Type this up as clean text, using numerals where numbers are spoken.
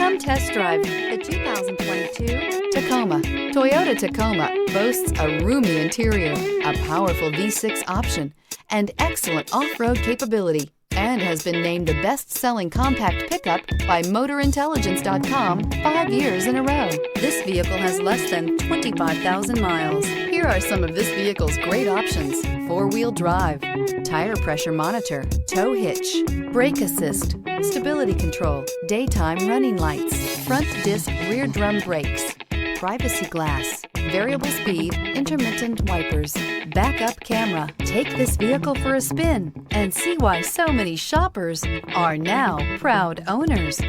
Come test drive the 2022 Tacoma. Toyota Tacoma boasts a roomy interior, a powerful V6 option, and excellent off-road capability, and has been named the best-selling compact pickup by MotorIntelligence.com 5 years in a row. This vehicle has less than 25,000 miles. Here are some of this vehicle's great options: four-wheel drive, tire pressure monitor, tow hitch, brake assist, stability control, daytime running lights, front disc rear drum brakes, privacy glass, variable speed, intermittent wipers, backup camera. Take this vehicle for a spin and see why so many shoppers are now proud owners.